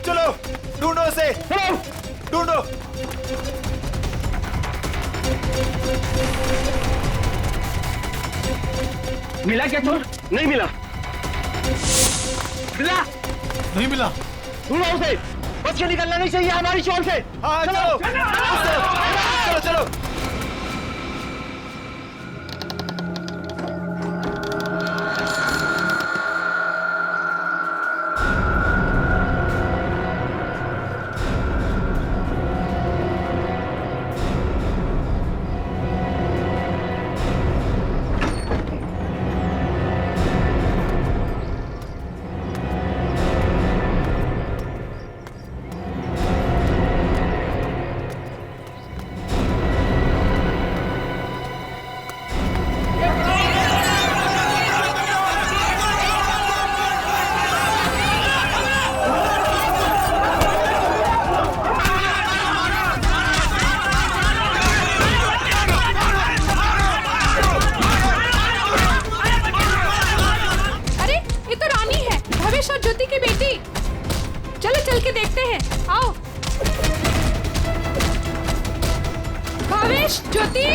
चलो ढूंढो उसे, ढूंढो। मिला क्या चोर? नहीं मिला। मिला? नहीं मिला। ढूंढो उसे, बच के निकलना नहीं चाहिए हमारी शॉल से। हाँ चलो चलो चलो। चल के देखते हैं, आओ। भावेश, ज्योति।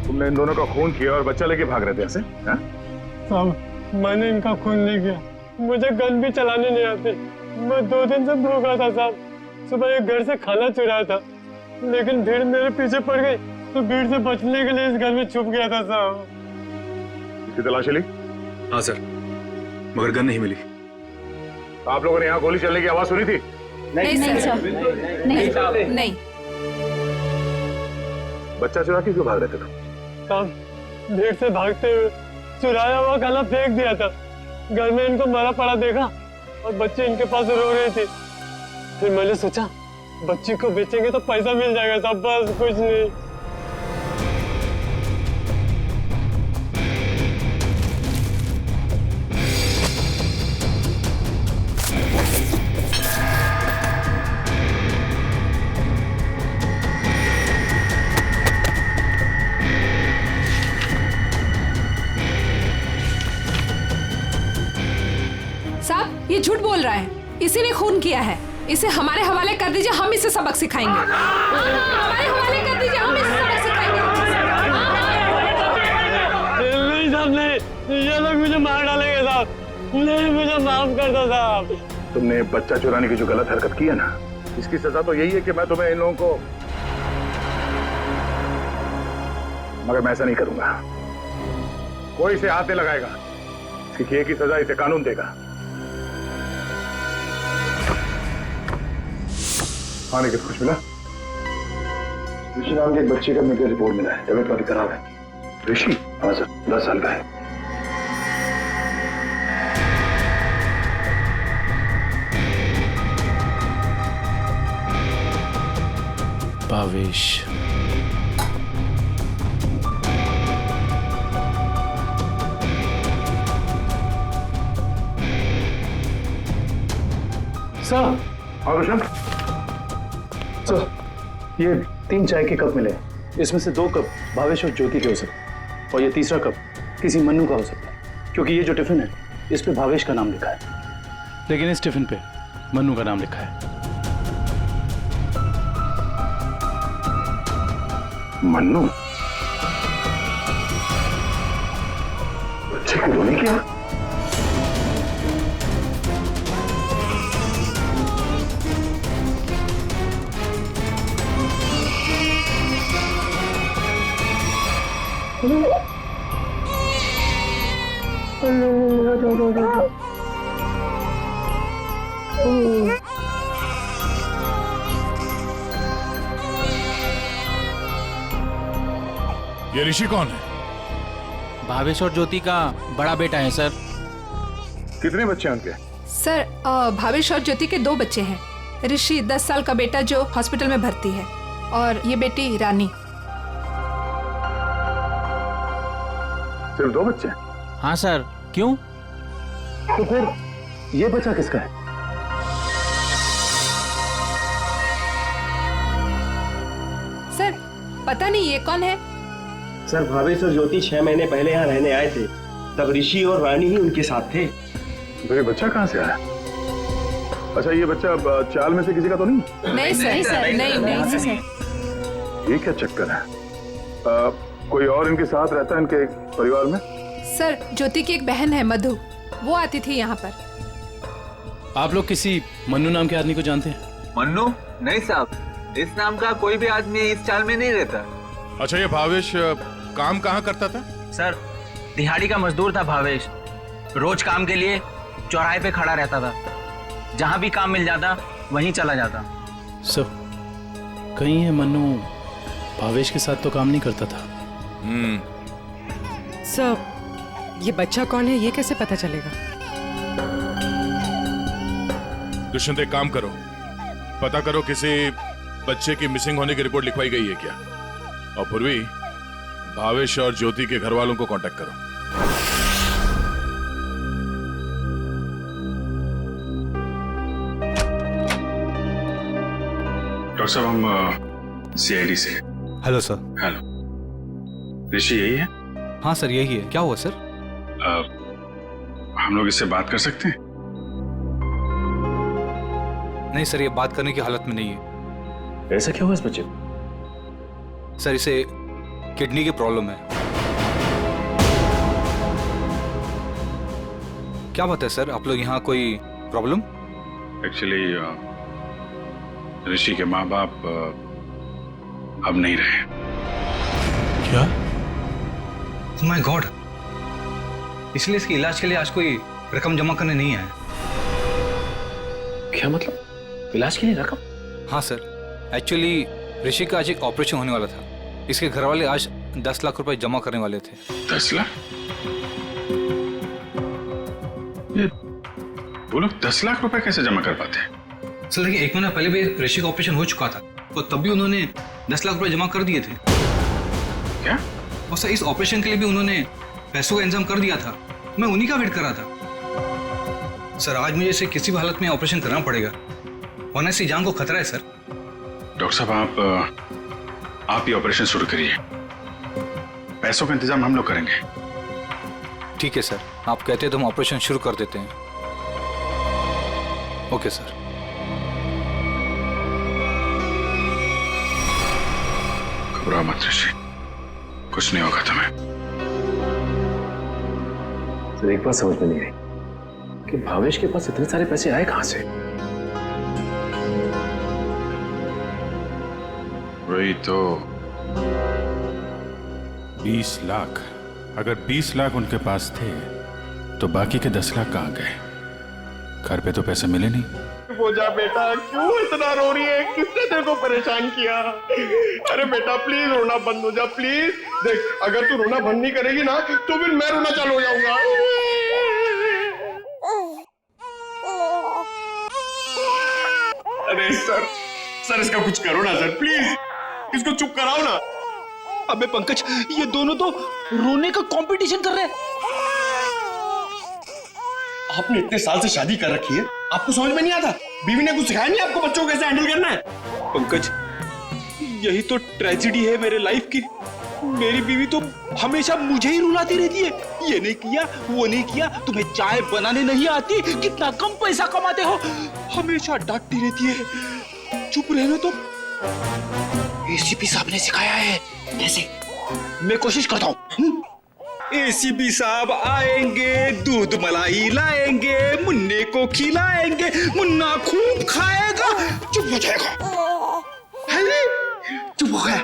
तुमने इन दोनों का खून किया और बच्चा लेके भाग रहे थे ऐसे? साहब, मैंने इनका खून नहीं किया। मुझे गन भी चलाने नहीं आती। मैं 2 दिन से भूखा था साहब। सुबह एक घर से खाना चुराया था, लेकिन भीड़ मेरे पीछे पड़ गई तो भीड़ से बचने के लिए इस घर में छुप गया था साहब। इसकी तलाशी ली? हाँ सर, मगर गन नहीं मिली। आप लोगों ने यहाँ गोली चलने की आवाज सुनी थी? नहीं सर, नहीं। बच्चा चुरा के क्यों भाग रहे थे तुम? साहब, भीड़ से भागते हुए चुराया हुआ खाना फेंक दिया था। घर में इनको मरा पड़ा देखा और बच्ची इनके पास रो रही थी। फिर मैंने सोचा बच्ची को बेचेंगे तो पैसा मिल जाएगा साहब, बस कुछ नहीं। ये झूठ बोल रहा है, इसी ने खून किया है। इसे हमारे हवाले कर दीजिए, हम इसे सबक सिखाएंगे। हमारे हवाले कर दीजिए, हम इसे सबक सिखाएंगे। नहीं साहब, नहीं, ये लोग मुझे मार डालेंगे साहब। नहीं, मुझे माफ कर दो साहब। तुमने बच्चा चुराने की जो गलत हरकत की है ना, इसकी सजा तो यही है कि मैं तुम्हें इन लोगों को, मगर मैं ऐसा नहीं करूंगा। कोई इसे हाथ नहीं लगाएगा। इसकी एक ही सजा इसे कानून देगा। आने के कुछ मिला? ऋषि नाम के एक बच्चे का मेडिकल रिपोर्ट मिला है, तबीयत काफी खराब है। ऋषि? हाँ सर, 10 साल का है। भावेश, सर। हाँ रोशन? सर, ये 3 चाय के कप मिले। इसमें से 2 कप भावेश और ज्योति के हो सकते हैं और ये तीसरा कप किसी मन्नू का हो सकता है, क्योंकि ये जो टिफिन है इस पे भावेश का नाम लिखा है, लेकिन इस टिफिन पे मन्नू का नाम लिखा है। मन्नू? बच्चे को रोने किया? ये ऋषि कौन है? भावेश और ज्योति का बड़ा बेटा है सर। कितने बच्चे हैं उनके? सर भावेश और ज्योति के 2 बच्चे हैं। ऋषि 10 साल का बेटा जो हॉस्पिटल में भर्ती है, और ये बेटी रानी। सिर्फ 2 बच्चे? हाँ सर। क्यों? तो फिर ये बच्चा किसका है? सर पता नहीं ये कौन है। सर भावेश और ज्योति 6 महीने पहले यहाँ रहने आए थे, तब ऋषि और रानी ही उनके साथ थे। तो ये बच्चा कहाँ से आया? अच्छा, ये बच्चा चाल में से किसी का तो नहीं? नहीं सर, नहीं सर। ये क्या चक्कर है? कोई और इनके साथ रहता है इनके परिवार में? सर ज्योति की एक बहन है मधु, वो आती थी यहाँ पर। आप लोग किसी मन्नू नाम के आदमी को जानते हैं? मन्नू? नहीं साहब, इस नाम का कोई भी आदमी इस चाल में नहीं रहता। अच्छा, ये भावेश काम कहाँ करता था? सर दिहाड़ी का मजदूर था भावेश। रोज काम के लिए चौराहे पे खड़ा रहता था, जहां भी काम मिल जाता वहीं चला जाता। सर कहीं है मन्नू भावेश के साथ तो काम नहीं करता था। सर ये बच्चा कौन है ये कैसे पता चलेगा? दुष्यंत, एक काम करो, पता करो किसी बच्चे की मिसिंग होने की रिपोर्ट लिखवाई गई है क्या, और पूर्वी भावेश और ज्योति के घर वालों को कांटेक्ट करो। डॉक्टर साहब, हम सीआईडी से। Hello sir. हेलो, ऋषि यही है? हाँ सर यही है। क्या हुआ सर? हम लोग इससे बात कर सकते हैं? नहीं सर, ये बात करने की हालत में नहीं है। ऐसा क्या हुआ इस बच्चे को? सर इसे किडनी की प्रॉब्लम है। क्या बात है सर, आप लोग यहाँ कोई प्रॉब्लम? एक्चुअली ऋषि के माँ बाप अब नहीं रहे। क्या? ओह माय गॉड, इसलिए इसके इलाज के लिए आज कोई रकम जमा करने नहीं आया। क्या मतलब? इलाज के लिए रकम? हाँ सर, एक्चुअली ऋषि का आज एक ऑपरेशन होने वाला था। इसके घर वाले आज 10 लाख रुपए जमा करने वाले थे। 10 लाख? ये वो लोग 10 लाख रुपए कैसे जमा कर पाते हैं? सर देखिए, 1 महीना पहले भी ऋषि का ऑपरेशन हो चुका था, तो तब भी उन्होंने 10 लाख रुपए जमा कर दिए थे। क्या? और सर इस ऑपरेशन के लिए भी उन्होंने पैसों का इंतजाम कर दिया था। मैं उन्हीं का वेट कर रहा था। सर आज मुझे इसे किसी भी हालत में ऑपरेशन करना पड़ेगा, वरना इसकी जान को खतरा है सर। डॉक्टर साहब, आप ही ऑपरेशन शुरू करिए, पैसों का इंतजाम हम लोग करेंगे। ठीक है सर, आप कहते हैं तो हम ऑपरेशन शुरू कर देते हैं। Okay sir. घबराओ मत ऋषि, कुछ नहीं होगा तुम्हें। सर एक बात समझ में नहीं आई कि भावेश के पास इतने सारे पैसे आए कहां से? वही तो। 20 लाख। अगर 20 लाख उनके पास थे तो बाकी के 10 लाख कहाँ गए? घर पे तो पैसे मिले नहीं। वो जा बेटा, क्यों इतना रो रही है? किसने तेरे को परेशान किया? अरे बेटा प्लीज रोना बंद हो जा, प्लीज। देख, अगर तू रोना बंद नहीं करेगी ना तो फिर मैं रोना चालू हो जाऊंगा। अरे सर इसका कुछ करो ना सर, प्लीज इसको चुप कराओ ना। अबे पंकज, ये दोनों तो रोने का कंपटीशन कर रहे हैं। आपने इतने साल से शादी कर रखी है, आपको समझ में नहीं आता? बीवी ने कुछ सिखाया नहीं आपको बच्चों को कैसे हैंडल करना है? पंकज, यही तो ट्रेजेडी है मेरे लाइफ की। मेरी बीवी तो हमेशा मुझे ही रुलाती रहती है, ये नहीं किया, वो नहीं किया, तुम्हें चाय बनाने नहीं आती, कितना कम पैसा कमाते हो, हमेशा डांटती रहती है। चुप रहना तो। एसीपी साहब ने सिखाया है कैसे। मैं कोशिश करता हूँ। एसीपी साहब आएंगे, दूध मलाई लाएंगे, मुन्ने को खिलाएंगे, मुन्ना खूब खाएगा, चुप हो जाएगा। चुप हो गया।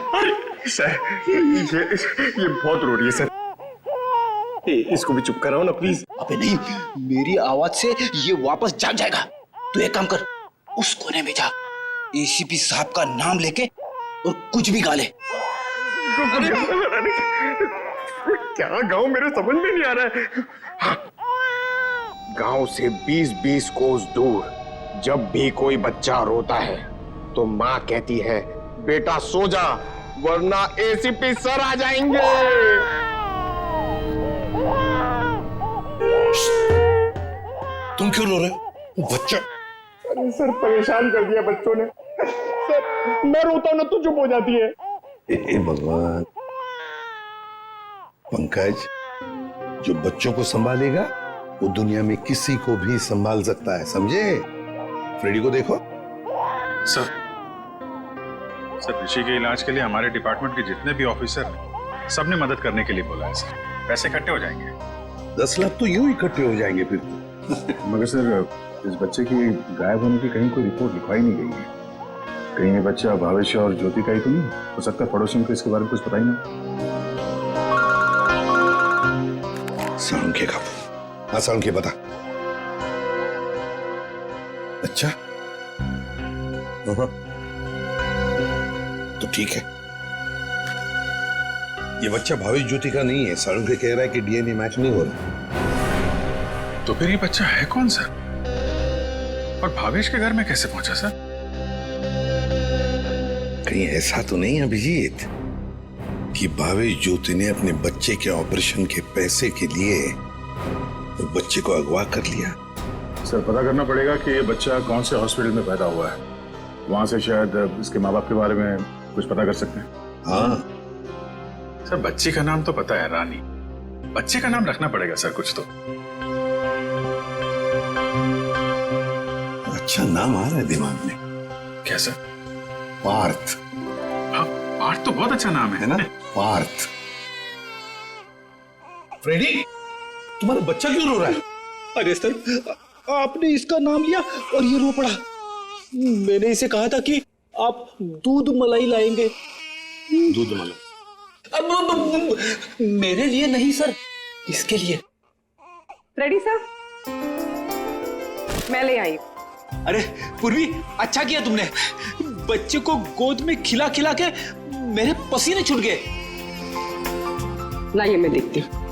सर ये बहुत रो रही है सर। इसको भी चुप कराओ ना प्लीज। अबे नहीं, मेरी आवाज से ये वापस जाग जाएगा। तू एक काम कर, उस कोने में जा, एसीपी साहब का नाम लेके और कुछ भी गा ले। क्या गाँव मेरे समझ में नहीं आ रहा है। हाँ। गांव से 20-20 कोस दूर जब भी कोई बच्चा रोता है तो माँ कहती है बेटा सो जा वरना एसीपी सर आ जाएंगे। तुम क्यों रो रहे हो? बच्चा। अरे सर परेशान कर दिया बच्चों ने। सर मैं रोता हूं ना तो चुप हो जाती है। हे भगवान। पंकज, जो बच्चों को संभालेगा वो दुनिया में किसी को भी संभाल सकता है, समझे? फ्रेडी को देखो। सर ऋषि के इलाज के लिए हमारे डिपार्टमेंट के जितने भी ऑफिसर हैं, सबने मदद करने के लिए बोला है सर। पैसे इकट्ठे हो जाएंगे। 10 लाख तो यूं इकट्ठे हो जाएंगे फिर। मगर सर इस बच्चे की गायब होने की कहीं कोई रिपोर्ट लिखवाई नहीं गई है। कहीं ये बच्चा भावेश और ज्योति का ही तो नहीं हो सकता? पड़ोसियों को इसके बारे में कुछ पता ही नहीं। सालुंखे का। हाँ सालुंखे बता। अच्छा तो ठीक है, ये बच्चा भावेश ज्योति का नहीं है। सालुंखे कह रहा है कि डीएनए मैच नहीं हो रहा। तो फिर ये बच्चा है कौन सर? और भावेश के घर में कैसे पहुंचा सर? कहीं ऐसा तो नहीं अभिजीत कि भावेश ज्योति ने अपने बच्चे के ऑपरेशन के पैसे के लिए वो बच्चे को अगवा कर लिया? सर पता करना पड़ेगा कि ये बच्चा कौन से हॉस्पिटल में पैदा हुआ है। वहां से शायद इसके माँ बाप के बारे में कुछ पता कर सकते हैं। हाँ सर बच्ची का नाम तो पता है, रानी। बच्चे का नाम रखना पड़ेगा सर कुछ तो। अच्छा नाम आ रहा है दिमाग में। क्या सर? पार्थ। हाँ, पार्थ तो बहुत अच्छा नाम है ना? पार्थ। फ्रेडी, तुम्हारा बच्चा क्यों रो रहा है? अरे सर, आपने इसका नाम लिया और ये रो पड़ा। मैंने इसे कहा था कि आप दूध मलाई लाएंगे। दूध मलाई? अब मेरे लिए नहीं सर, इसके लिए। रेडी सर, मैं ले आई। अरे पूर्वी, अच्छा किया तुमने। बच्चे को गोद में खिला खिला के मेरे पसीने छूट गए। लाइए मैं देखती हूँ।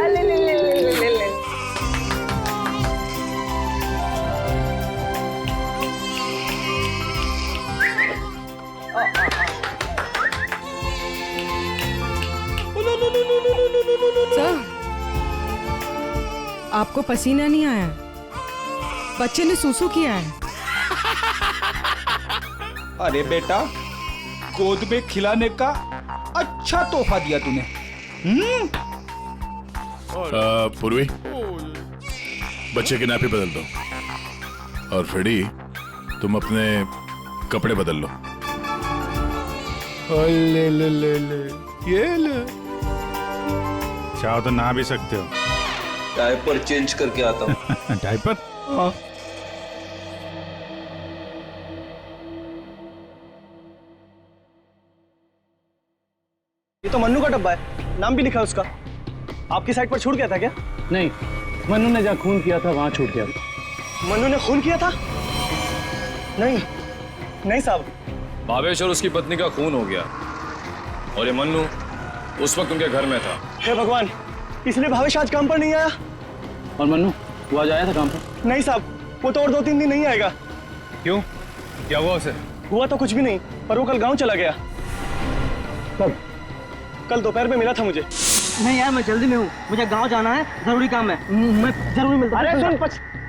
ले ले ले ले ले ले। सर, आपको पसीना नहीं आया? बच्चे ने सूसू किया है। अरे बेटा, गोद में खिलाने का अच्छा तोहफा दिया तूने। पूर्वी, बच्चे की नापी बदल दो। और फ्रेडी, तुम अपने कपड़े बदल लो। ले ले ले ले, ये ले। चाहो तो नहा भी सकते हो। डायपर चेंज करके आता हूँ। डायपर? हाँ। ये तो मन्नू का डब्बा है, नाम भी लिखा है उसका। आपकी साइड पर छूट गया था क्या? नहीं, मन्नू ने जहाँ खून किया था वहां छूट गया। मन्नू ने खून किया था? नहीं नहीं साहब। भावेश और उसकी पत्नी का खून हो गया और ये मन्नू उस वक्त उनके घर में था। हे भगवान, इसलिए भावेश आज काम पर नहीं आया। और मन्नू वो आज आया था काम पर? नहीं साहब, वो तो और 2-3 दिन नहीं आएगा। क्यों? क्या हुआ उसे? हुआ तो कुछ भी नहीं, पर वो कल गांव चला गया। कब? कल दोपहर में मिला था मुझे। नहीं यार, मैं जल्दी में हूँ, मुझे गांव जाना है, जरूरी काम है। मैं जरूर मिलता हूँ। अरे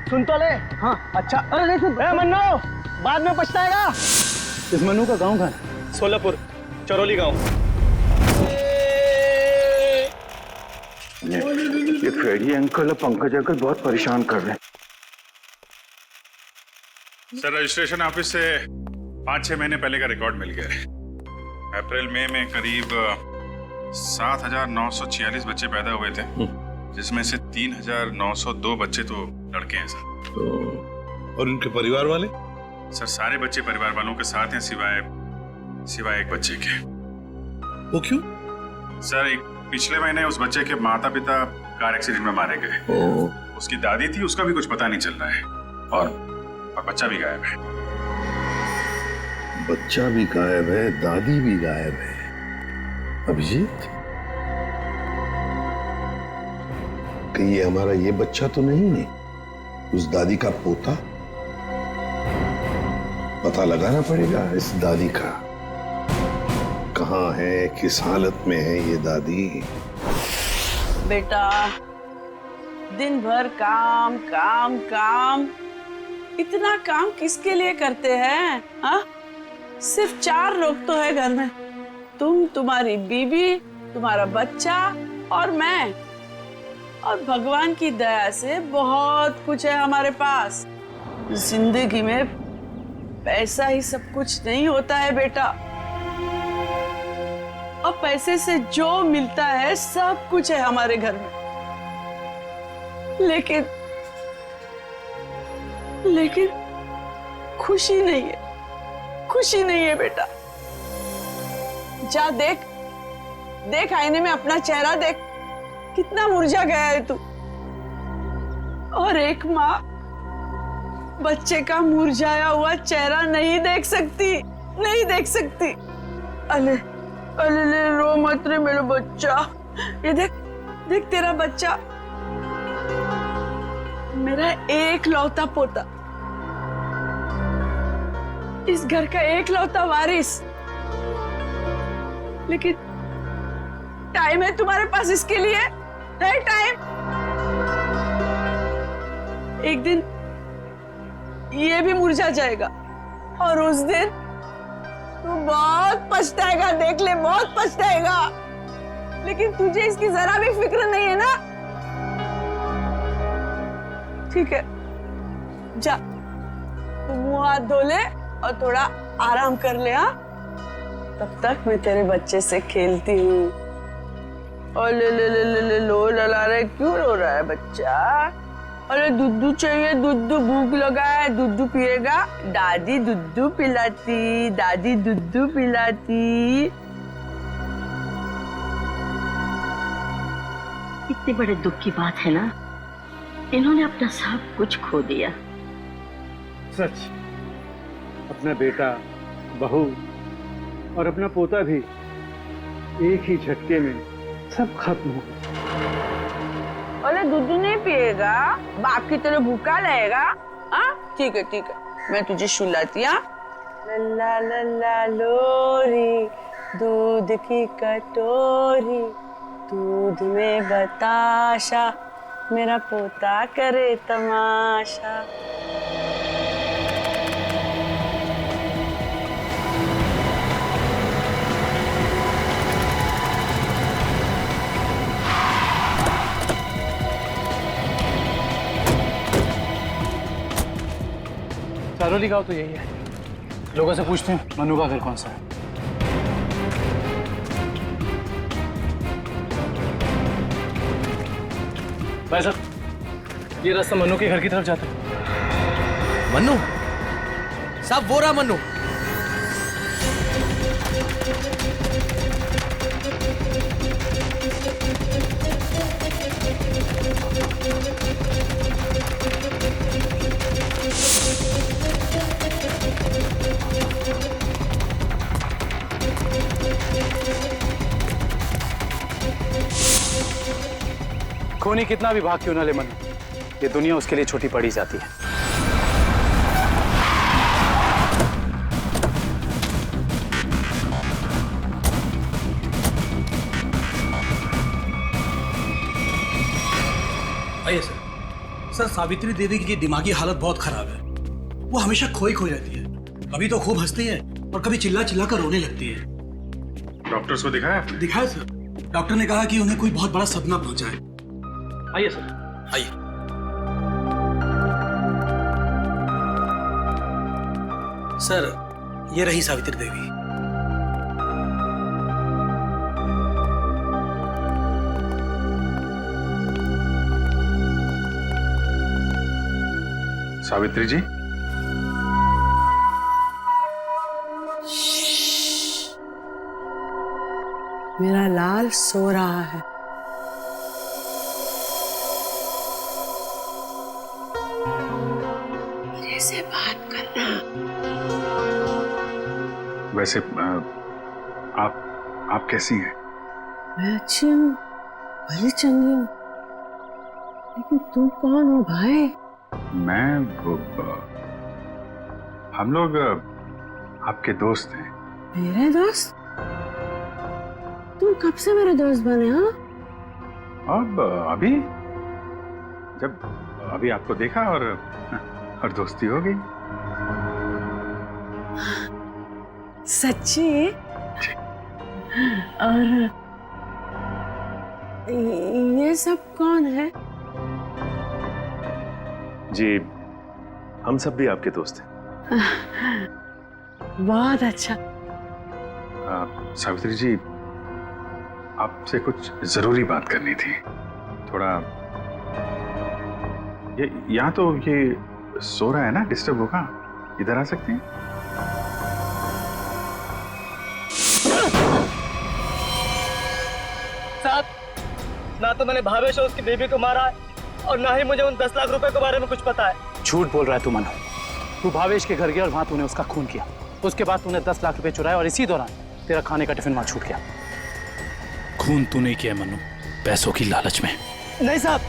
सुन तो ले। हाँ अच्छा। अरे नहीं सुन। मन्नू, बाद में पछताएगा। इस मन्नू का गांव कहाँ है? सोलापुर, चरौली गांव। ये फ्रेडी अंकल और पंकज अंकल बहुत परेशान कर रहे हैं। सर रजिस्ट्रेशन ऑफिस से 5-6 महीने पहले का रिकॉर्ड मिल गया है। अप्रैल मई में करीब 7,946 बच्चे पैदा हुए थे, जिसमें से 3,902 बच्चे तो लड़के हैं सर। तो और उनके परिवार वाले? सर सारे बच्चे परिवार वालों के साथ हैं सिवाय एक बच्चे के। वो क्यों? सर एक पिछले महीने उस बच्चे के माता पिता कार एक्सीडेंट में मारे गए। उसकी दादी थी, उसका भी कुछ पता नहीं चल रहा है, और बच्चा भी गायब है। बच्चा भी गायब है, दादी भी गायब है। अभिजीत, कहीं ये हमारा ये बच्चा तो नहीं है, उस दादी का पोता? पता लगाना पड़ेगा इस दादी का, कहाँ है, किस हालत में है ये दादी। बेटा दिन भर काम काम काम, इतना काम किसके लिए करते हैं? हाँ, सिर्फ 4 लोग तो है घर में, तुम, तुम्हारी बीवी, तुम्हारा बच्चा और मैं। और भगवान की दया से बहुत कुछ है हमारे पास। जिंदगी में पैसा ही सब कुछ नहीं होता है बेटा, और पैसे से जो मिलता है सब कुछ है हमारे घर में। लेकिन खुशी नहीं है, खुशी नहीं है बेटा। जा देख आईने में अपना चेहरा देख, कितना मुरझा गया है तू। और एक माँ बच्चे का मुरझाया हुआ चेहरा नहीं देख सकती। अले रो मत रे मेरा बच्चा। ये देख तेरा बच्चा, मेरा एक लौता पोता, इस घर का एक लौता वारिस। लेकिन टाइम है तुम्हारे पास इसके लिए? है टाइम? एक दिन ये भी मुरझा जाएगा, और उस दिन तू बहुत पछताएगा, देख ले, बहुत पछताएगा। लेकिन तुझे इसकी जरा भी फिक्र नहीं है ना? ठीक है, जा तू मुंह हाथ धो ले और थोड़ा आराम कर ले। हाँ, तब तक मैं तेरे बच्चे से खेलती हूँ। और ले लो लला रहा है, क्यों रो रहा है बच्चा? अरे दूध चाहिए, दूध, भूख लगा है, दूध पिएगा? दादी दूध पिलाती, दादी दूध पिलाती। इतने बड़े दुख की बात है ना, इन्होंने अपना सब कुछ खो दिया। सच, अपना बेटा, बहू और अपना पोता भी एक ही झटके में सब खत्म हो गया। अरे दूध नहीं पिएगा? बाप की तरह भूखा रहेगा? हाँ ठीक है, मैं तुझे सुलाती। हाँ, लल्ला लल्ला लोरी, दूध की कटोरी, दूध में बताशा, मेरा पोता करे तमाशा। सारोली गांव तो यही है। लोगों से पूछते हैं मनु का घर कौन सा है। भाई साहब, ये रास्ता मनु के घर की तरफ जाता है। मनु साहब, वो रहा मनु। खूनी कितना भी भाग क्यों ना ले मनु, ये दुनिया उसके लिए छोटी पड़ी जाती है। आइए सर, सावित्री देवी की दिमागी हालत बहुत खराब है। वो हमेशा खोई रहती है, कभी तो खूब हंसती है और कभी चिल्ला कर रोने लगती है। डॉक्टर्स को दिखाया आपने? दिखाया सर, डॉक्टर ने कहा कि उन्हें कोई बहुत बड़ा सदमा पहुंचा है। आइए सर, आइए। सर, ये रही सावित्री देवी। सावित्री जी, मेरा लाल सो रहा है। मेरे से बात करना। वैसे आप कैसी हैं? मैं अच्छी हूँ, भली चंगी हूँ, लेकिन तुम कौन हो भाई? हम लोग आपके दोस्त हैं। मेरे दोस्त? तुम कब से मेरे दोस्त बने? हाँ, अब अभी आपको देखा और दोस्ती हो गई। सच्ची? और ये सब कौन है? जी, हम सब भी आपके दोस्त हैं। बहुत अच्छा। सावित्री जी, आपसे कुछ जरूरी बात करनी थी। थोड़ा यहाँ तो ये सो रहा है ना, डिस्टर्ब होगा, इधर आ सकते हैं? साहब, ना तो मैंने भावेश और उसकी बेबी को मारा है और ना ही मुझे उन 10 लाख रुपए के बारे में कुछ पता है। झूठ बोल रहा है तू मनु। तू भावेश के घर गया और वहां तूने उसका खून किया। उसके बाद तूने 10 लाख रुपए चुराए और इसी दौरान तेरा खाने का टिफिन वहां छूट गया। खून तू नहीं किया मनु, पैसों की लालच में। नहीं साहब,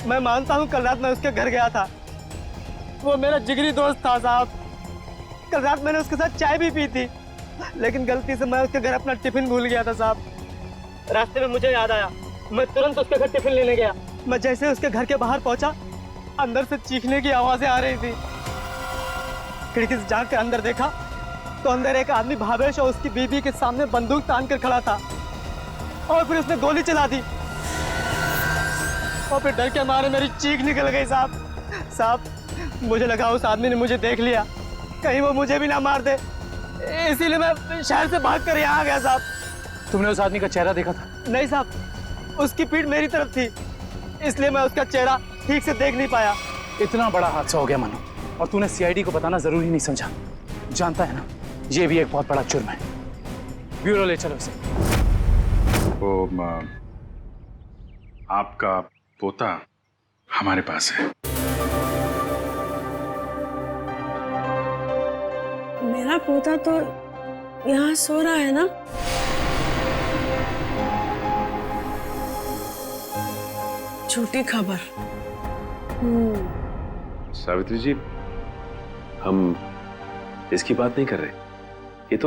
मैं मानता हूँ कल रात मैं उसके घर गया था। वो मेरा जिगरी दोस्त था साहब। कल रात मैंने उसके साथ चाय भी पी थी, लेकिन गलती से मैं उसके घर अपना टिफिन भूल गया था साहब। रास्ते में मुझे याद आया, मैं तुरंत उसके घर टिफिन लेने गया। मैं जैसे उसके घर के बाहर पहुंचा, अंदर से चीखने की आवाजें आ रही थी। खिड़की से झांक के अंदर देखा तो अंदर एक आदमी भावेश और उसकी बीवी के सामने बंदूक तान कर खड़ा था और फिर उसने गोली चला दी और फिर डर के मारे मेरी चीख निकल गई साहब। मुझे लगा उस आदमी ने मुझे देख लिया, कहीं वो मुझे भी ना मार दे, इसीलिए मैं शहर से भागकर यहाँ आ गया साहब। तुमने उस आदमी का चेहरा देखा था? नहीं साहब, उसकी पीठ मेरी तरफ थी, इसलिए मैं उसका चेहरा ठीक से देख नहीं पाया। इतना बड़ा हादसा हो गया मनु, और तूने सीआईडी को बताना जरूरी नहीं समझा। जानता है ना, ये भी एक बहुत बड़ा जुर्म है। ब्यूरो ले चलो इसे। आपका पोता हमारे पास है। मेरा पोता तो यहाँ सो रहा है ना? झूठी खबर। सावित्री जी, हम इसकी बात नहीं कर रहे। ये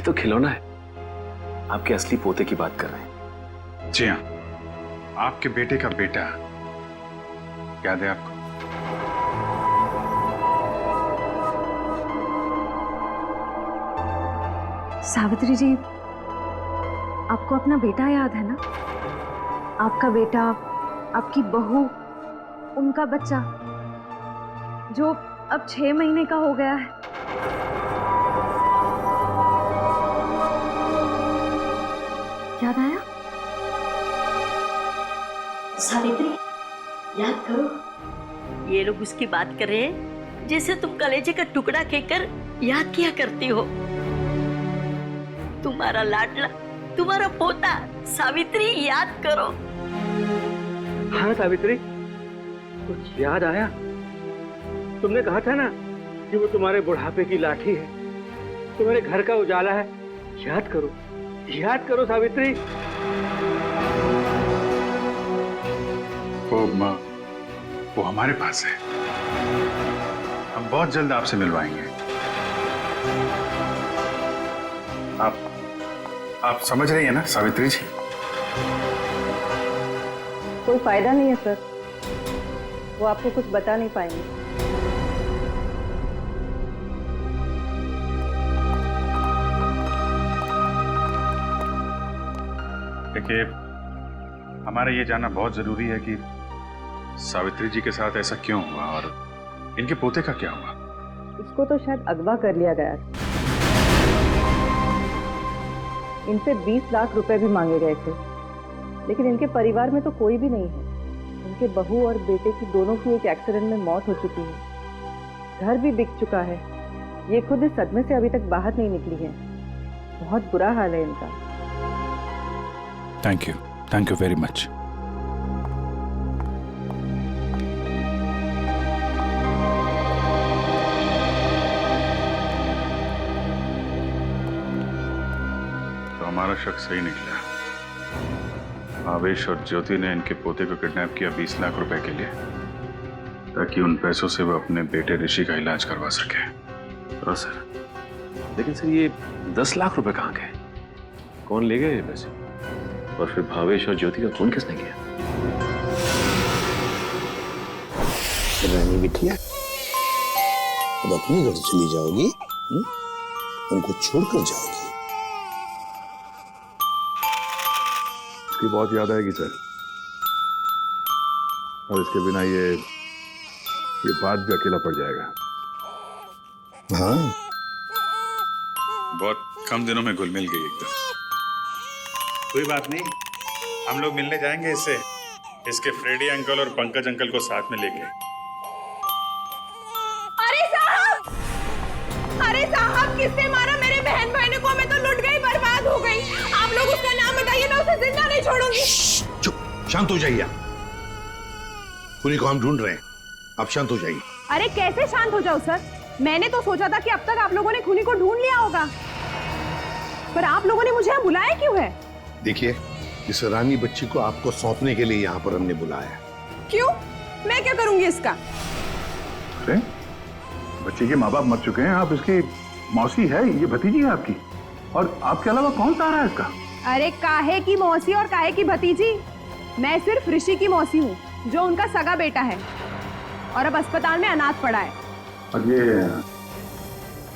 तो खिलौना है। आपके असली पोते की बात कर रहे हैं। जी हाँ, आपके बेटे का बेटा। याद है आपको? सावित्री जी, आपको अपना बेटा याद है ना? आपका बेटा, आपकी बहू, उनका बच्चा जो अब 6 महीने का हो गया है। याद आया? सावित्री, याद करो। ये लोग उसकी बात कर रहे हैं जैसे तुम कलेजे का टुकड़ा कहकर याद किया करती हो। तुम्हारा लाडला, तुम्हारा पोता। सावित्री, याद करो। हाँ सावित्री, कुछ याद आया? तुमने कहा था ना कि वो तुम्हारे बुढ़ापे की लाठी है, तुम्हारे घर का उजाला है। याद करो, याद करो सावित्री। वो हमारे पास है। हम बहुत जल्द आपसे मिलवाएंगे। आप समझ रही हैं ना सावित्री जी? कोई फायदा नहीं है सर, वो आपको कुछ बता नहीं पाएंगे। देखिए, हमारा ये जानना बहुत जरूरी है कि सावित्री जी के साथ ऐसा क्यों हुआ और इनके पोते का क्या हुआ। उसको तो शायद अगवा कर लिया गया। इनसे 20 लाख रुपए भी मांगे गए थे, लेकिन इनके परिवार में तो कोई भी नहीं है। इनके बहू और बेटे की दोनों की एक एक्सीडेंट में मौत हो चुकी है। घर भी बिक चुका है। ये खुद इस सदमे से अभी तक बाहर नहीं निकली है। बहुत बुरा हाल है इनका। Thank you very much. तो हमारा शक सही निकला। आवेश और ज्योति ने इनके पोते को किडनैप किया 20 लाख रुपए के लिए, ताकि उन पैसों से वो अपने बेटे ऋषि का इलाज करवा सके। हाँ सर, लेकिन सर ये 10 लाख रुपए कहाँ गए? कौन ले गए ये पैसे? और फिर भावेश और ज्योति का खून किसने किया? रानी बिटिया, अब अपने घर चली जाओगी? उनको छोड़कर जाओगी? इसकी बहुत याद आएगी सर, और इसके बिना ये बात भी अकेला पड़ जाएगा। हाँ, बहुत कम दिनों में घुल मिल गई एकदम। कोई बात नहीं, हम लोग मिलने जाएंगे इससे, इसके फ्रेडी अंकल और पंकज अंकल को साथ में लेके। अरे साहब, किसने मारा मेरे बहन भाई को? मैं तो लुट गई, बर्बाद हो गई। आप लोग उसका नाम बताइए, मैं उसे जिंदा नहीं छोड़ूंगी। चुप, शांत हो जाइए। खूनी को हम ढूंढ रहे हैं, आप शांत हो जाइए। अरे कैसे शांत हो जाओ सर? मैंने तो सोचा था कि अब तक आप लोगों ने खूनी को ढूंढ लिया होगा, पर आप लोगों ने मुझे यहाँ बुलाया क्यों है? देखिए, इस रानी बच्ची को आपको सौंपने के लिए यहाँ पर हमने बुलाया। क्यों? मैं क्या करूंगी इसका? अरे बच्चे के माँ बाप मर चुके हैं, आप इसकी मौसी है, ये भतीजी है आपकी, और आपके अलावा कौन सा आ रहा है इसका? अरे काहे की मौसी और काहे की भतीजी? मैं सिर्फ ऋषि की मौसी हूँ, जो उनका सगा बेटा है और अब अस्पताल में अनाथ पड़ा है। और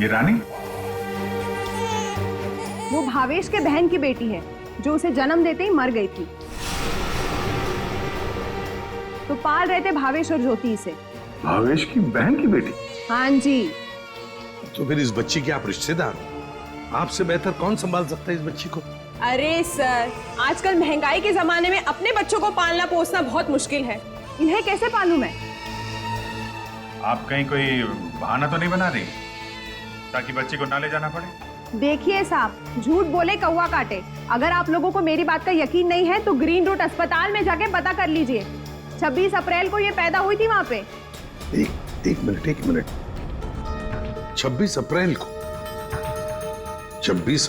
ये रानी? वो भावेश के बहन की बेटी है, जो उसे जन्म देते ही मर गई थी। तो पाल रहे थे भावेश और ज्योति से। भावेश की बहन की बेटी? हाँ जी। तो फिर इस बच्ची के आप रिश्तेदार हो, आपसे बेहतर कौन संभाल सकता है इस बच्ची को? अरे सर, आजकल महंगाई के जमाने में अपने बच्चों को पालना पोसना बहुत मुश्किल है। इन्हें कैसे पालूं मैं? आप कहीं कोई बहाना तो नहीं बना रही ताकि बच्ची को ना ले जाना पड़े? देखिए साहब, झूठ बोले कौवा काटे। अगर आप लोगों को मेरी बात का यकीन नहीं है तो ग्रीन रूट अस्पताल में जाके पता कर लीजिए। 26 अप्रैल को ये पैदा हुई थी वहाँ पे। एक मिनट। 26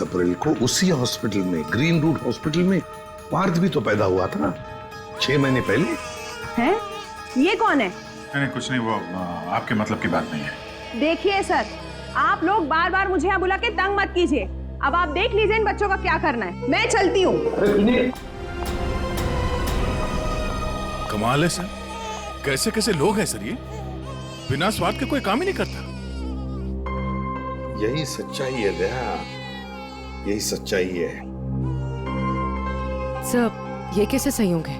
अप्रैल को उसी हॉस्पिटल में, ग्रीन रूट हॉस्पिटल में पार्थ भी तो पैदा हुआ था 6 महीने पहले। हैं? ये कौन है? नहीं कुछ नहीं, वो आपके मतलब की बात नहीं है। देखिए सर, आप लोग बार बार मुझे यहाँ बुला के तंग मत कीजिए। अब आप देख लीजिए इन बच्चों का क्या करना है। मैं चलती हूँ। कमाल है सर, कैसे कैसे लोग हैं सर, ये बिना स्वार्थ के कोई काम ही नहीं करता। यही सच्चाई है दया, यही सच्चाई है। सर ये कैसे संयोग है?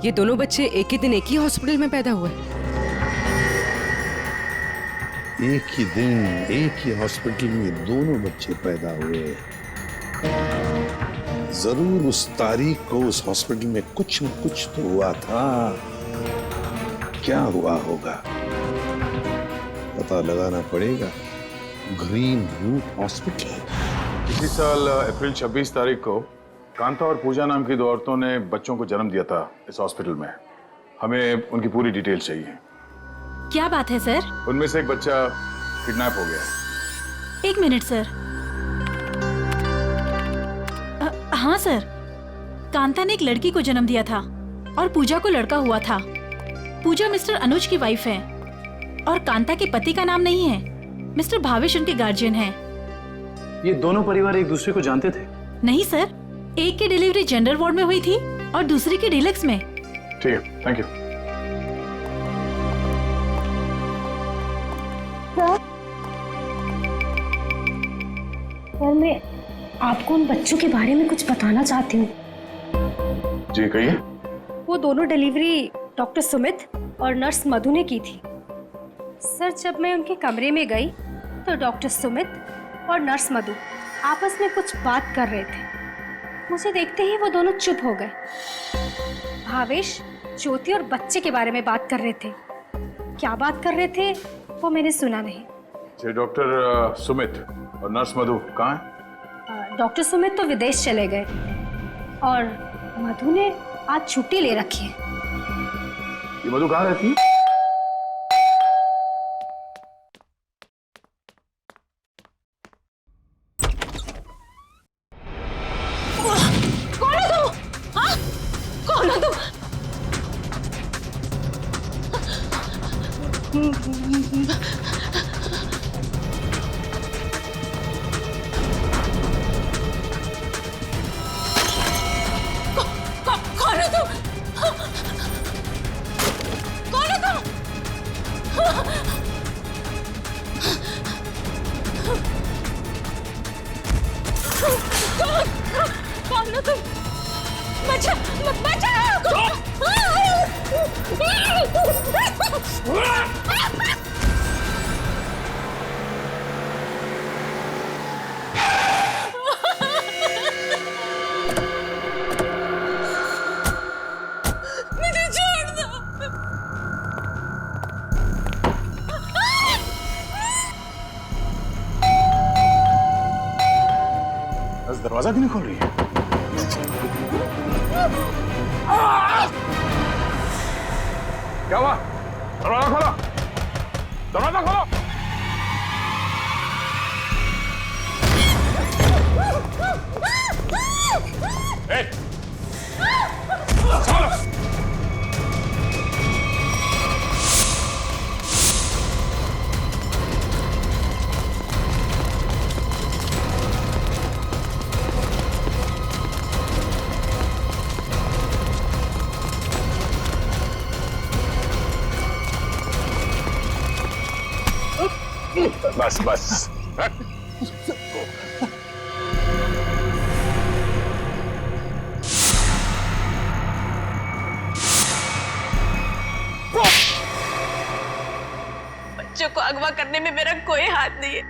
ये दोनों बच्चे एक ही दिन एक ही हॉस्पिटल में पैदा हुए? एक ही दिन एक ही हॉस्पिटल में दोनों बच्चे पैदा हुए। जरूर उस तारीख को उस हॉस्पिटल में कुछ न कुछ तो हुआ था। क्या हुआ होगा पता लगाना पड़ेगा। Green route hospital. इसी साल अप्रैल 26 तारीख को कांता और पूजा नाम की 2 औरतों ने बच्चों को जन्म दिया था इस हॉस्पिटल में। हमें उनकी पूरी डिटेल चाहिए। क्या बात है सर? उनमें से एक बच्चा किडनैप हो गया। 1 मिनट सर। हाँ सर, कांता ने एक लड़की को जन्म दिया था और पूजा को लड़का हुआ था। पूजा मिस्टर अनुज की वाइफ है और कांता के पति का नाम नहीं है। मिस्टर भावेश उनके गार्जियन हैं। ये दोनों परिवार एक दूसरे को जानते थे? नहीं सर, एक की डिलीवरी जनरल वार्ड में हुई थी और दूसरी की डीलक्स में। ठीक है, थैंक यू। सर, मैं आपको उन बच्चों के बारे में कुछ बताना चाहती हूँ। जी कहिए। वो दोनों डिलीवरी डॉक्टर सुमित और नर्स मधु ने की थी। सर, जब मैं उनके कमरे में गई तो डॉक्टर सुमित और नर्स मधु आपस में कुछ बात कर रहे थे। मुझे देखते ही वो दोनों चुप हो गए। भावेश, ज्योति और बच्चे के बारे में बात कर रहे थे। क्या बात कर रहे थे वो मैंने सुना नहीं। डॉक्टर सुमित और नर्स मधु कहाँ हैं? डॉक्टर सुमित तो विदेश चले गए और मधु ने आज छुट्टी ले रखी है। ये मधु कहाँ रहती है? कौन हो तुम? हाँ? कौन हो तुम? कौन हो तुम? कौन हो तुम? कौन हो तुम? बचा, मुझे छोड़ दो। बस दरवाजा क्यों नहीं खोल रही है? क्या हुआ? दरवाजा खोलो! दरवाजा खोलो! ए! खोलो! बस बस बच्चों को अगवा करने में मेरा कोई हाथ नहीं है।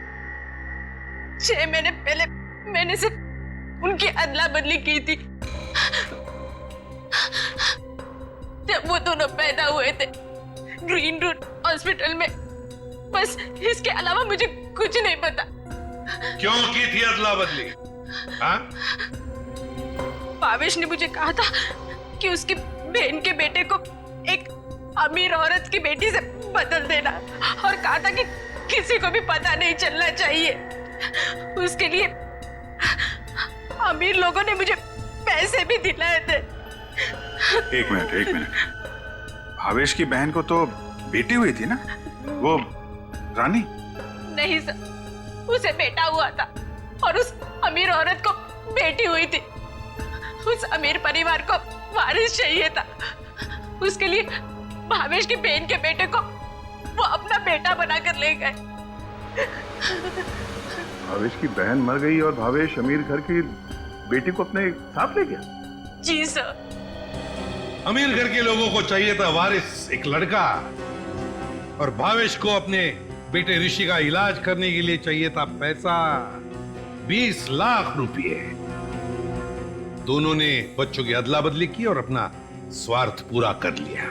6 महीने पहले मैंने सिर्फ उनकी अदला बदली की थी। जब वो दोनों पैदा हुए थे ग्रीन रूट हॉस्पिटल में, बस इसके अलावा मुझे कुछ नहीं पता। क्यों की थी अदला बदली? हाँ? भावेश ने मुझे कहा था कि उसकी बहन के बेटे को एक अमीर औरत की बेटी से बदल देना, और कहा था कि किसी को भी पता नहीं चलना चाहिए। उसके लिए अमीर लोगों ने मुझे पैसे भी दिलाए थे। एक मिनट। भावेश की बहन को तो बेटी हुई थी ना, वो रानी? नहीं सर, उसे बेटा हुआ था और उस अमीर औरत को बेटी हुई थी। उस अमीर परिवार को वारिस चाहिए था। उसके लिए भावेश की बहन के बेटे को वो अपना बेटा बनाकर ले गए। भावेश की बहन मर गई और भावेश अमीर घर की बेटी को अपने साथ ले गया? जी सर। अमीर घर के लोगों को चाहिए था वारिस, एक लड़का, और भावेश को अपने बेटे ऋषि का इलाज करने के लिए चाहिए था पैसा, 20 लाख रुपए। दोनों ने बच्चों की अदला बदली की और अपना स्वार्थ पूरा कर लिया।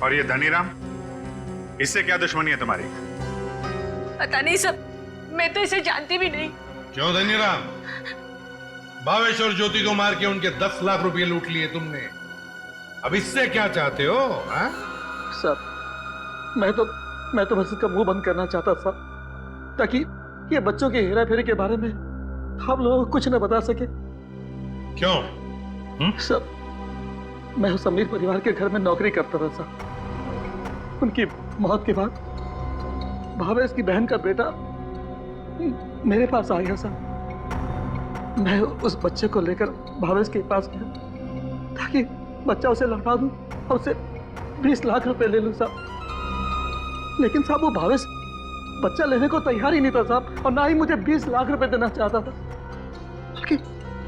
और ये धनीराम, इससे क्या दुश्मनी है तुम्हारी? पता नहीं सर, मैं तो इसे जानती भी नहीं। क्यों धनीराम? भावेश और ज्योति को मार के उनके 10 लाख रुपए लूट लिए तुमने। अब इससे क्या चाहते हो? हा? सर, मैं तो बस इसका मुंह बंद करना चाहता था, ताकि ये बच्चों के हेरा फेरी के बारे में हम लोगों को कुछ न बता सके। क्यों? सर, मैं उस अमीर परिवार के घर में नौकरी करता था सर। उनकी मौत के बाद भावेश की बहन का बेटा मेरे पास आ गया सर। मैं उस बच्चे को लेकर भावेश के पास गया ताकि बच्चा उसे लौटा दूं और उसे 20 लाख रुपए ले लूं साहब। लेकिन साहब वो भावेश बच्चा लेने को तैयार ही नहीं था साहब, और ना ही मुझे 20 लाख रुपए देना चाहता था। बल्कि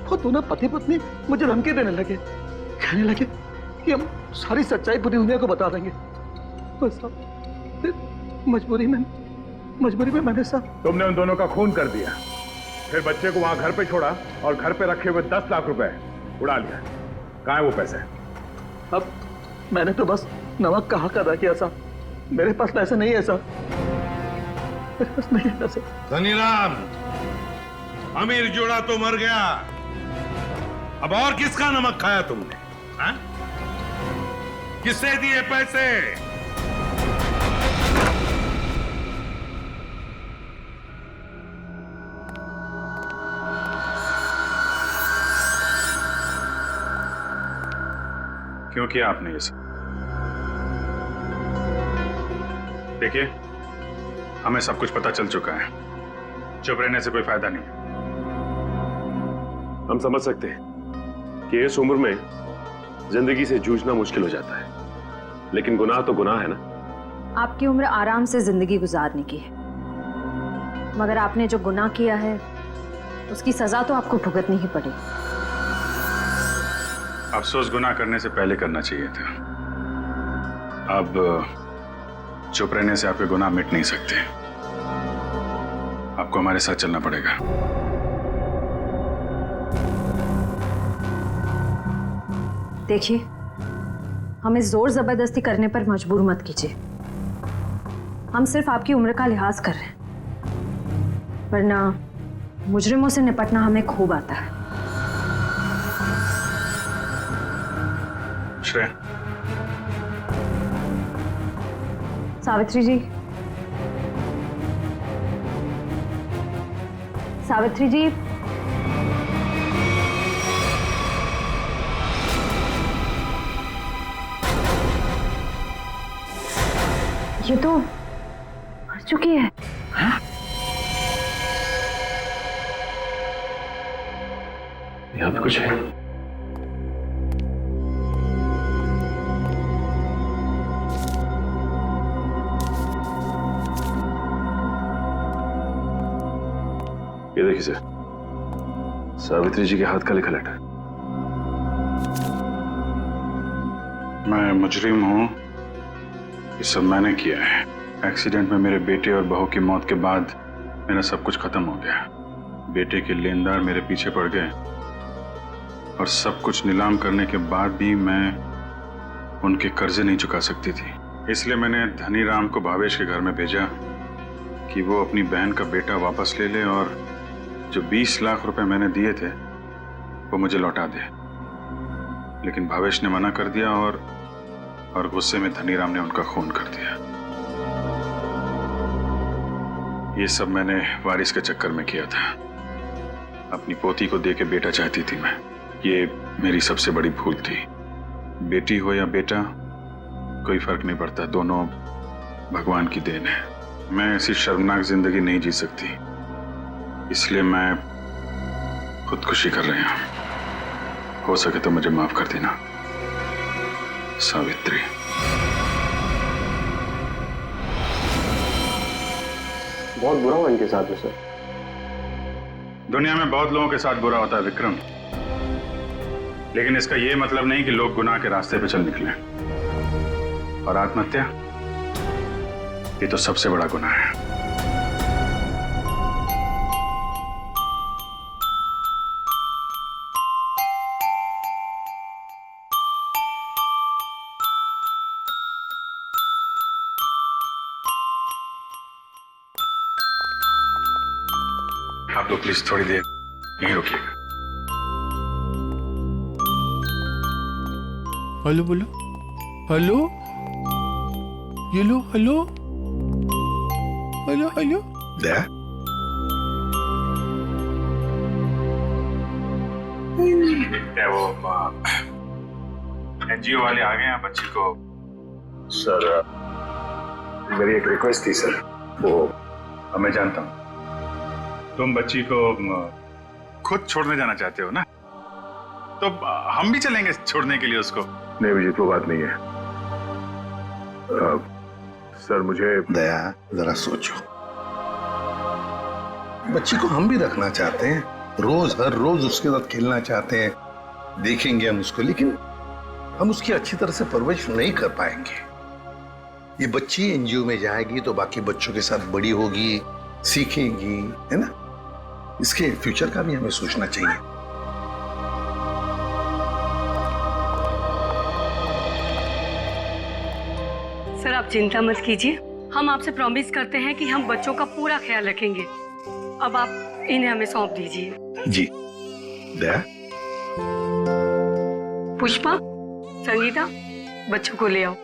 वो दोनों पति पत्नी मुझे धमकी देने लगे, कहने लगे कि हम सारी सच्चाई पूरी दुनिया को बता देंगे। तो साहब फिर मजबूरी में मैंने साहब। तुमने उन दोनों का खून कर दिया, फिर बच्चे को वहां घर पे छोड़ा और घर पे रखे हुए 10 लाख रुपए उड़ा लिया। कहाँ है वो पैसे? अब मैंने तो बस नमक का हक अदा किया साहब। मेरे पास पैसे नहीं है साहब, मेरे पास नहीं है पैसे। धनीराम, अमीर जोड़ा तो मर गया, अब और किसका नमक खाया तुमने? हाँ? किससे दिए पैसे? क्यों किया आपने ये सब? देखिए, हमें सब कुछ पता चल चुका है। चुप रहने से कोई फायदा नहीं। हम समझ सकते हैं कि इस उम्र में जिंदगी से जूझना मुश्किल हो जाता है, लेकिन गुनाह तो गुनाह है ना। आपकी उम्र आराम से जिंदगी गुजारने की है, मगर आपने जो गुनाह किया है उसकी सजा तो आपको भुगतनी ही पड़ेगी। अफसोस गुनाह करने से पहले करना चाहिए था। अब चुप रहने से आपके गुनाह मिट नहीं सकते। आपको हमारे साथ चलना पड़ेगा। देखिए, हमें जोर जबरदस्ती करने पर मजबूर मत कीजिए। हम सिर्फ आपकी उम्र का लिहाज कर रहे हैं, वरना मुजरिमों से निपटना हमें खूब आता है। श्रेया, सावित्री जी, सावित्री जी, ये तो मर चुकी है। हाँ? यहाँ पे कुछ है। ये देखिए सर, सावित्री जी के हाथ का लिखा लेटर। मैं मुजरिम हूं, ये सब मैंने किया है। एक्सीडेंट में मेरे बेटे और बहू की मौत के बाद मेरा सब कुछ खत्म हो गया। बेटे के लेनदार मेरे पीछे पड़ गए और सब कुछ नीलाम करने के बाद भी मैं उनके कर्जे नहीं चुका सकती थी। इसलिए मैंने धनी राम को भावेश के घर में भेजा कि वो अपनी बहन का बेटा वापस ले ले और जो 20 लाख रुपए मैंने दिए थे वो मुझे लौटा दे। लेकिन भावेश ने मना कर दिया और गुस्से में धनी राम ने उनका खून कर दिया। ये सब मैंने वारिस के चक्कर में किया था। अपनी पोती को दे के बेटा चाहती थी मैं। ये मेरी सबसे बड़ी भूल थी। बेटी हो या बेटा, कोई फर्क नहीं पड़ता, दोनों भगवान की देन है। मैं ऐसी शर्मनाक जिंदगी नहीं जी सकती, इसलिए मैं खुदकुशी कर रही हूं। हो सके तो मुझे माफ कर देना सावित्री। बहुत बुरा हुआ इनके साथ में सर। दुनिया में बहुत लोगों के साथ बुरा होता है विक्रम, लेकिन इसका यह मतलब नहीं कि लोग गुनाह के रास्ते पे चल निकले। और आत्महत्या, ये तो सबसे बड़ा गुनाह है। आप लोग प्लीज थोड़ी देर यहीं रुकिएगा। हेलो बोलो, हेलो, ये लो, हेलो, हेलो, हेलो। दया, क्या वो एनजीओ वाले आ गए हैं बच्ची को? सर, मेरी एक रिक्वेस्ट थी सर। वो मैं जानता हूँ, तुम बच्ची को खुद छोड़ने जाना चाहते हो ना, तो हम भी चलेंगे छोड़ने के लिए उसको। नहीं विजित, वो बात नहीं है। सर मुझे। दया, जरा सोचो, बच्ची को हम भी रखना चाहते हैं, रोज हर रोज उसके साथ खेलना चाहते हैं, देखेंगे हम उसको, लेकिन हम उसकी अच्छी तरह से परवरिश नहीं कर पाएंगे। ये बच्ची एनजीओ में जाएगी तो बाकी बच्चों के साथ बड़ी होगी, सीखेगी, है ना? इसके फ्यूचर का भी हमें सोचना चाहिए। सर आप चिंता मत कीजिए, हम आपसे प्रॉमिस करते हैं कि हम बच्चों का पूरा ख्याल रखेंगे। अब आप इन्हें हमें सौंप दीजिए। जी दया, पुष्पा, संगीता, बच्चों को ले आओ।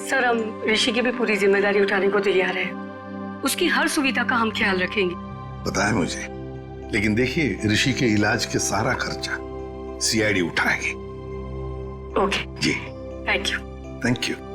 सर, हम ऋषि की भी पूरी जिम्मेदारी उठाने को तैयार है। उसकी हर सुविधा का हम ख्याल रखेंगे। पता है मुझे, लेकिन देखिए ऋषि के इलाज के सारा खर्चा सीआईडी उठाएगी। Okay ji, thank you. Thank you.